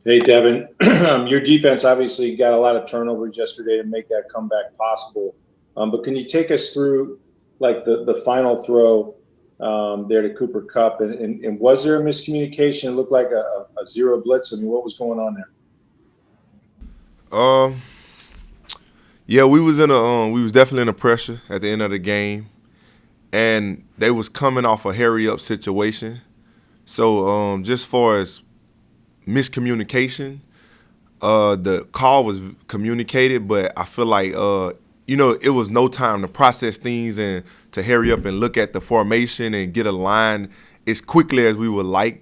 Hey, Devin. Your defense obviously got a lot of turnovers yesterday to make that comeback possible. But can you take us through like the final throw there to Cooper Cup? And was there a miscommunication? It looked like a zero blitz. I mean, what was going on there? Um, yeah, we was definitely in a pressure at the end of the game, and they was coming off a hurry up situation. So just far as miscommunication, the call was communicated, but I feel like it was no time to process things and to hurry up and look at the formation and get aligned as quickly as we would like.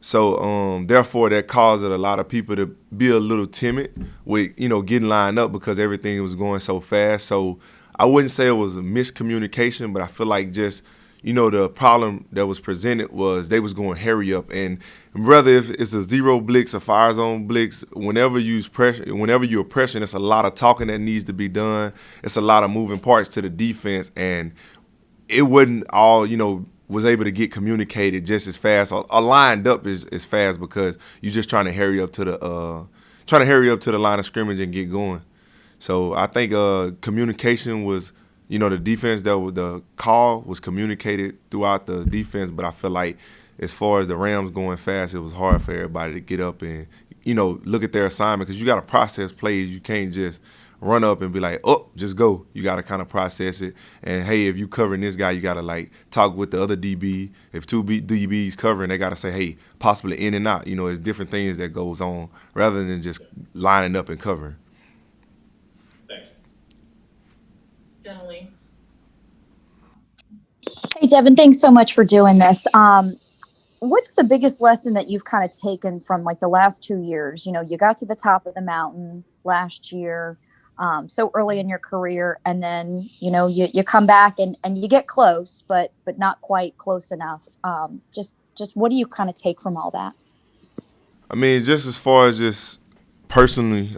So therefore, that caused a lot of people to be a little timid with getting lined up because everything was going so fast. So I wouldn't say it was a miscommunication, but I feel like just the problem that was presented was they was going hurry up, and whether if it's a zero blitz, a fire zone blitz, whenever you're pressing, it's a lot of talking that needs to be done. It's a lot of moving parts to the defense, and it wasn't all was able to get communicated just as fast or lined up as fast because you're just trying to hurry up to the line of scrimmage and get going. So I think communication was, the defense the call was communicated throughout the defense, but I feel like as far as the Rams going fast, it was hard for everybody to get up and look at their assignment because you got to process plays. You can't just run up and be like, oh, just go. You got to kind of process it. And hey, if you covering this guy, you got to like talk with the other DB. If DBs covering, they got to say, hey, possibly in and out. It's different things that goes on rather than just lining up and covering. Thanks. Generally. Hey, Devin, thanks so much for doing this. What's the biggest lesson that you've kind of taken from like the last 2 years? You got to the top of the mountain last year, so early in your career, and then you come back and you get close, but not quite close enough. Just what do you kind of take from all that? I mean, just as far as just personally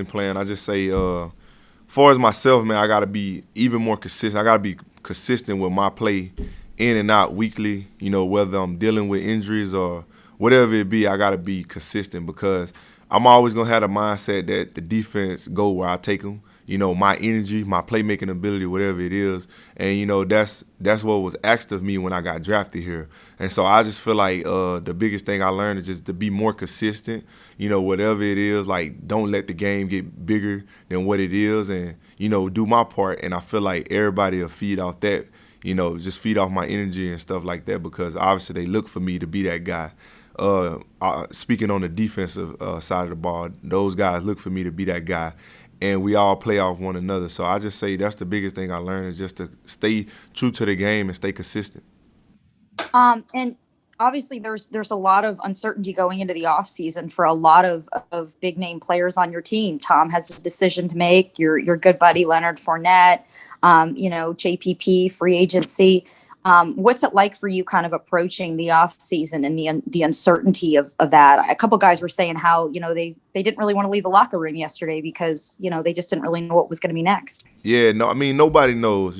playing, I just say, far as myself, man, I gotta be even more consistent. I gotta be consistent with my play in and out weekly. Whether I'm dealing with injuries or whatever it be, I gotta be consistent because I'm always gonna have the mindset that the defense go where I take them. My energy, my playmaking ability, whatever it is, and that's what was asked of me when I got drafted here. And so I just feel like the biggest thing I learned is just to be more consistent. Whatever it is, like don't let the game get bigger than what it is, and do my part. And I feel like everybody will feed off that. Just feed off my energy and stuff like that because obviously they look for me to be that guy. Speaking on the defensive side of the ball, those guys look for me to be that guy, and we all play off one another. So I just say that's the biggest thing I learned is just to stay true to the game and stay consistent. And obviously there's a lot of uncertainty going into the offseason for a lot of big name players on your team. Tom has a decision to make. Your good buddy Leonard Fournette, JPP, free agency. What's it like for you kind of approaching the offseason and the uncertainty of that? A couple guys were saying how, they didn't really want to leave the locker room yesterday because, they just didn't really know what was going to be next. Yeah, no, I mean nobody knows.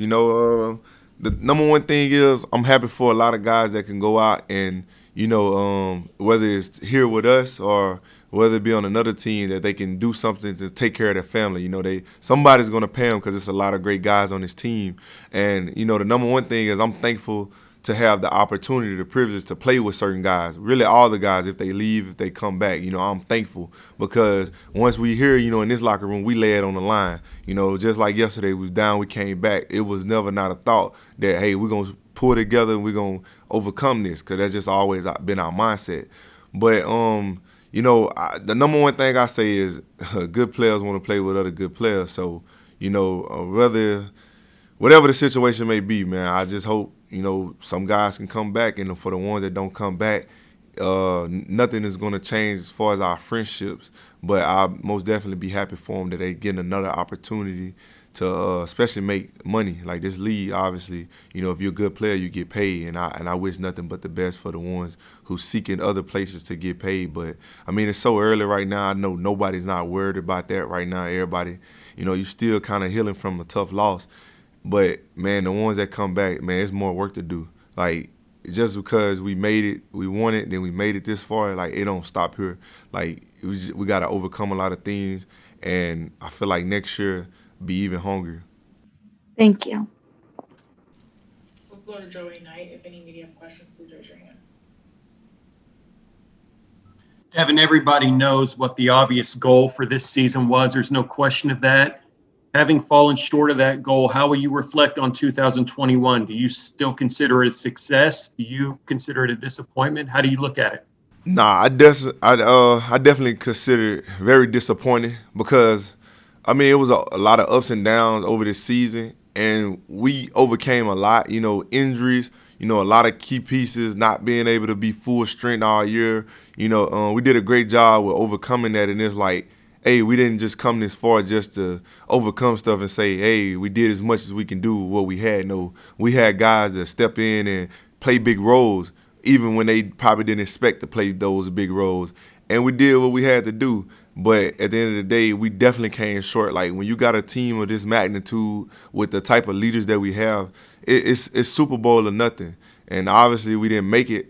The number one thing is I'm happy for a lot of guys that can go out and whether it's here with us or whether it be on another team that they can do something to take care of their family. Somebody's gonna pay them because it's a lot of great guys on this team. And the number one thing is I'm thankful to have the opportunity, the privilege to play with certain guys. Really, all the guys, if they leave, if they come back, I'm thankful because once we here, in this locker room, we lay it on the line. Just like yesterday, we was down, we came back. It was never not a thought that hey, we're gonna pull together and we're gonna overcome this because that's just always been our mindset. But the number one thing I say is good players want to play with other good players. So whether whatever the situation may be, man, I just hope some guys can come back, and for the ones that don't come back, nothing is going to change as far as our friendships. But I'll most definitely be happy for them that they getting another opportunity to especially make money. Like this league, obviously, if you're a good player, you get paid, and I wish nothing but the best for the ones who's seeking other places to get paid. But I mean, it's so early right now. I know nobody's not worried about that right now. Everybody, you're still kind of healing from a tough loss. But man, the ones that come back, man, it's more work to do. Like just because we made it, we won it, then we made it this far, like it don't stop here. Like we got to overcome a lot of things, and I feel like next year be even hungrier. Thank you. We'll go to Joey Knight. If any media have questions, please raise your hand. Devin, everybody knows what the obvious goal for this season was. There's no question of that. Having fallen short of that goal, how will you reflect on 2021? Do you still consider it a success? Do you consider it a disappointment? How do you look at it? Nah, I definitely consider it very disappointing because, I mean, it was a lot of ups and downs over this season, and we overcame a lot, injuries, a lot of key pieces not being able to be full strength all year. We did a great job with overcoming that, and it's like, hey, we didn't just come this far just to overcome stuff and say, hey, we did as much as we can do with what we had. No, we had guys that step in and play big roles, even when they probably didn't expect to play those big roles. And we did what we had to do. But at the end of the day, we definitely came short. Like, when you got a team of this magnitude with the type of leaders that we have, it's Super Bowl or nothing. And obviously we didn't make it,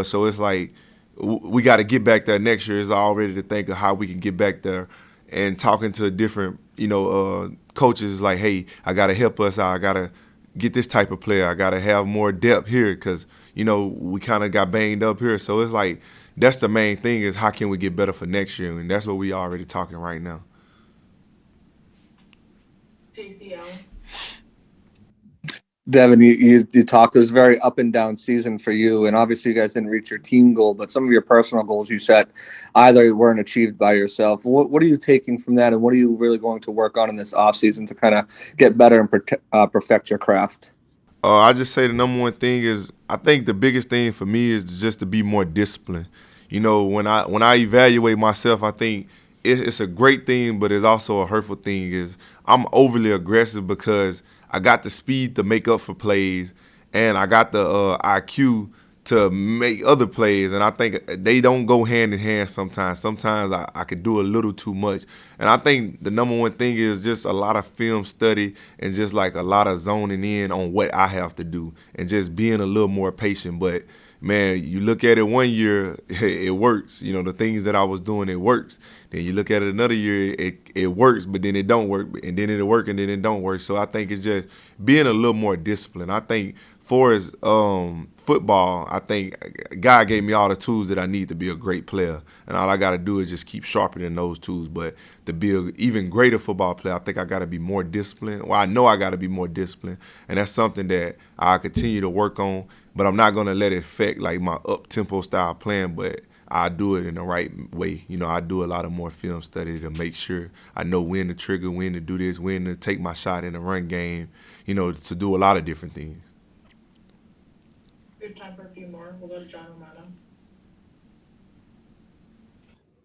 so it's like we got to get back there next year. It's already to think of how we can get back there, and talking to different, coaches is like, hey, I got to help us out. I got to get this type of player. I got to have more depth here because, we kind of got banged up here. So it's like that's the main thing is how can we get better for next year, and that's what we already talking right now. JCL. Devin, you talked. It was a very up and down season for you, and obviously you guys didn't reach your team goal, but some of your personal goals you set either weren't achieved by yourself. What are you taking from that, and what are you really going to work on in this offseason to kind of get better and perfect your craft? I just say the number one thing is I think the biggest thing for me is just to be more disciplined. When I evaluate myself, I think it's a great thing, but it's also a hurtful thing. Is I'm overly aggressive because I got the speed to make up for plays, and I got the IQ to make other plays, and I think they don't go hand in hand sometimes. Sometimes I could do a little too much, and I think the number one thing is just a lot of film study and just like a lot of zoning in on what I have to do and just being a little more patient. But man, you look at it one year, it works. The things that I was doing, it works. Then you look at it another year, it works, but then it don't work, and then it'll work, and then it don't work. So I think it's just being a little more disciplined. I think for as football, I think God gave me all the tools that I need to be a great player, and all I got to do is just keep sharpening those tools. But to be an even greater football player, I think I got to be more disciplined. Well, I know I got to be more disciplined, and that's something that I continue to work on. But I'm not going to let it affect like my up-tempo style playing, but I do it in the right way. I do a lot of more film study to make sure I know when to trigger, when to do this, when to take my shot in the run game, to do a lot of different things. We have time for a few more. We'll go to John Romano.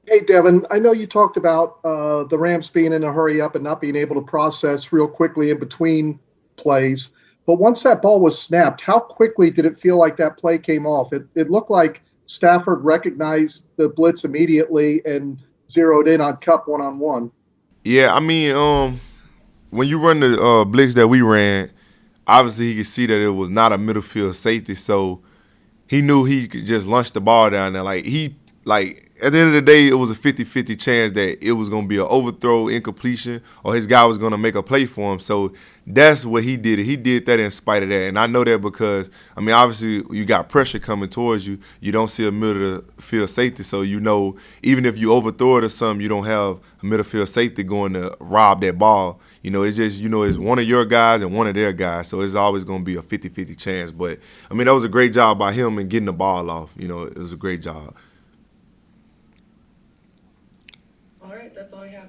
Hey, Devin, I know you talked about the Rams being in a hurry up and not being able to process real quickly in between plays. But once that ball was snapped, how quickly did it feel like that play came off? It looked like Stafford recognized the blitz immediately and zeroed in on Kupp one-on-one. Yeah, I mean, when you run the blitz that we ran, obviously he could see that it was not a middle field safety, so he knew he could just launch the ball down there. At the end of the day, it was a 50-50 chance that it was going to be an overthrow, incompletion, or his guy was going to make a play for him. So that's what he did. He did that in spite of that. And I know that because, I mean, obviously you got pressure coming towards you. You don't see a middle field safety. So even if you overthrow it or something, you don't have a middle field safety going to rob that ball. It's just, it's one of your guys and one of their guys. So it's always going to be a 50-50 chance. But, I mean, that was a great job by him in getting the ball off. It was a great job. All right, that's all I have.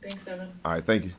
Thanks, Devin. All right, thank you.